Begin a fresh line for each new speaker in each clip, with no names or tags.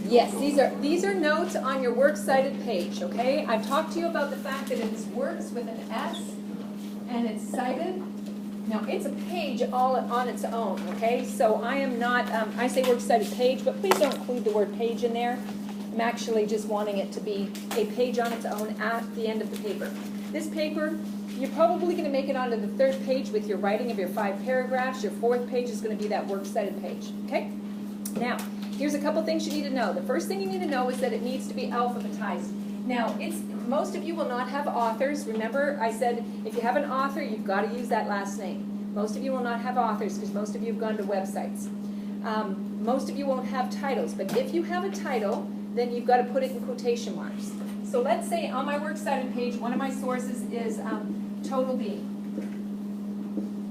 Yes, these are notes on your Works Cited page, okay? I've talked to you about the fact that it's Works with an S, and it's cited. Now, it's a page all on its own, okay? So I am not, I say Works Cited page, but please don't include the word page in there. I'm actually just wanting it to be a page on its own at the end of the paper. This paper, you're probably going to make it onto the third page with your writing of your 5 paragraphs. Your fourth page is going to be that Works Cited page, okay? Now, here's a couple things you need to know. The first thing you need to know is that it needs to be alphabetized. Now, most of you will not have authors. Remember, I said if you have an author, you've got to use that last name. Most of you will not have authors because most of you have gone to websites. Most of you won't have titles, but if you have a title, then you've got to put it in quotation marks. So let's say on my Works Cited page, one of my sources is Total B.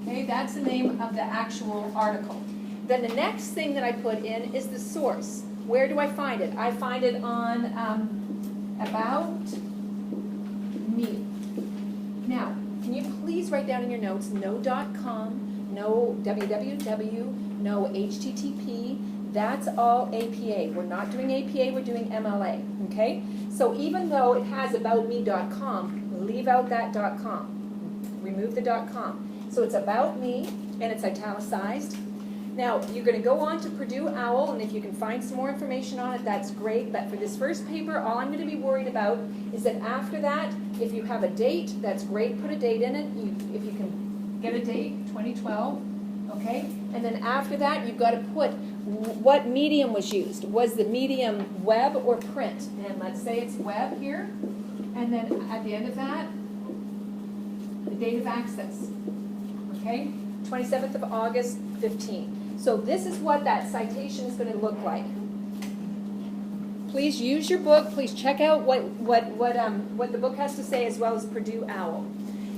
Okay, that's the name of the actual article. Then the next thing that I put in is the source. Where do I find it? I find it on About Me. Now, can you please write down in your notes, no .com, no www, no HTTP. That's all APA. We're not doing APA, we're doing MLA, okay? So even though it has aboutme.com, leave out that .com. Remove the .com. So it's About Me, and it's italicized. Now, you're going to go on to Purdue OWL, and if you can find some more information on it, that's great. But for this first paper, all I'm going to be worried about is that after that, if you have a date, that's great. Put a date in it. If you can get a date, 2012, okay? And then after that, you've got to put what medium was used. Was the medium web or print? And let's say it's web here. And then at the end of that, the date of access, okay? 27th of August, 15. So this is what that citation is going to look like. Please use your book. Please check out what the book has to say as well as Purdue OWL.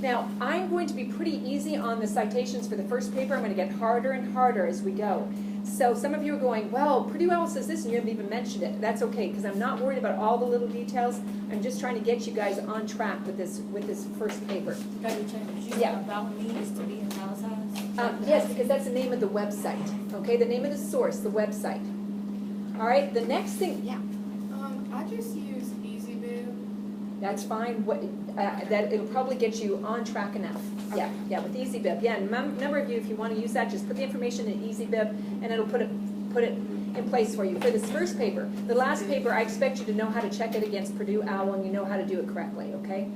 Now, I'm going to be pretty easy on the citations for the first paper. I'm going to get harder and harder as we go. So some of you are going, well, Purdue OWL says this and you haven't even mentioned it. That's okay, because I'm not worried about all the little details. I'm just trying to get you guys on track with this first paper.
Yeah. About Me is to be italicized?
Yes, because that's the name of the website. Okay, the name of the source, the website. All right, the next thing, yeah.
I just use EasyBib.
That's fine. That it'll probably get you on track enough. Okay. Yeah, with EasyBib. Yeah, and number of you, if you want to use that, just put the information in EasyBib, and it'll put it in place for you. For this first paper, the last paper, I expect you to know how to check it against Purdue OWL, and you know how to do it correctly. Okay.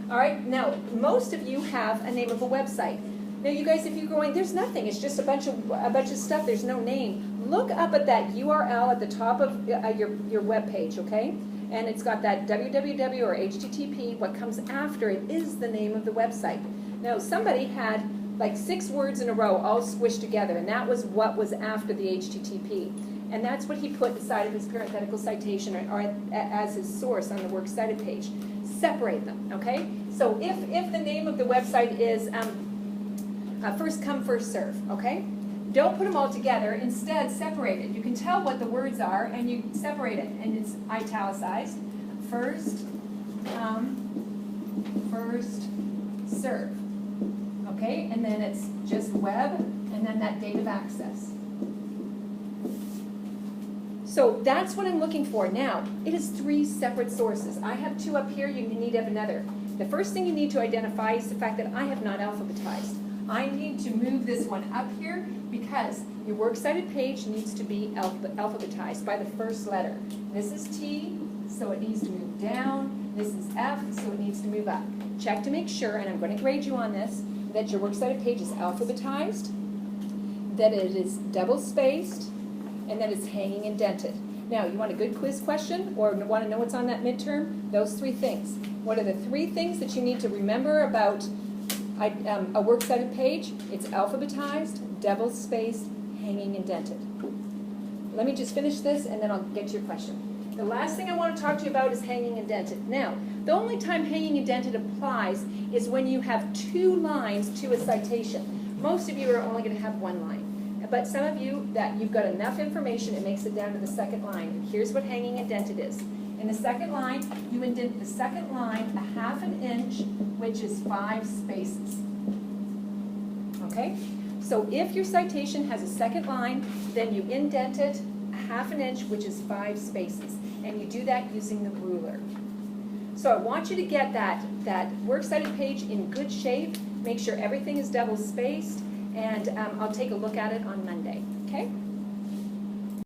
All right. Now, most of you have a name of a website. Now, you guys, if you're going, there's nothing. It's just a bunch of stuff. There's no name. Look up at that URL at the top of your web page, okay? And it's got that www or HTTP. What comes after it is the name of the website. Now, somebody had like 6 words in a row all squished together, and that was what was after the HTTP. And that's what he put beside of his parenthetical citation or as his source on the Works Cited page. Separate them, okay? So if the name of the website is first come, first serve, okay? Don't put them all together. Instead, separate it. You can tell what the words are, and you separate it, and it's italicized. First come, first serve, okay? And then it's just web, and then that date of access. So that's what I'm looking for. Now, it is 3 separate sources. I have 2 up here. You need to have another. The first thing you need to identify is the fact that I have not alphabetized. I need to move this one up here because your Works Cited page needs to be alphabetized by the first letter. This is T, so it needs to move down. This is F, so it needs to move up. Check to make sure, and I'm going to grade you on this, that your Works Cited page is alphabetized, that it is double-spaced, and that it's hanging indented. Now, you want a good quiz question or want to know what's on that midterm? Those 3 things. What are the 3 things that you need to remember about a Works Cited page? It's alphabetized, double-spaced, hanging indented. Let me just finish this and then I'll get to your question. The last thing I want to talk to you about is hanging indented. Now, the only time hanging indented applies is when you have 2 lines to a citation. Most of you are only going to have 1 line. But some of you, that you've got enough information, it makes it down to the second line. And here's what hanging indented is. In the second line, you indent the second line 1/2 inch, which is 5 spaces. Okay? So if your citation has a second line, then you indent it 1/2 inch, which is 5 spaces. And you do that using the ruler. So I want you to get that Works Cited page in good shape. Make sure everything is double spaced, and I'll take a look at it on Monday, okay?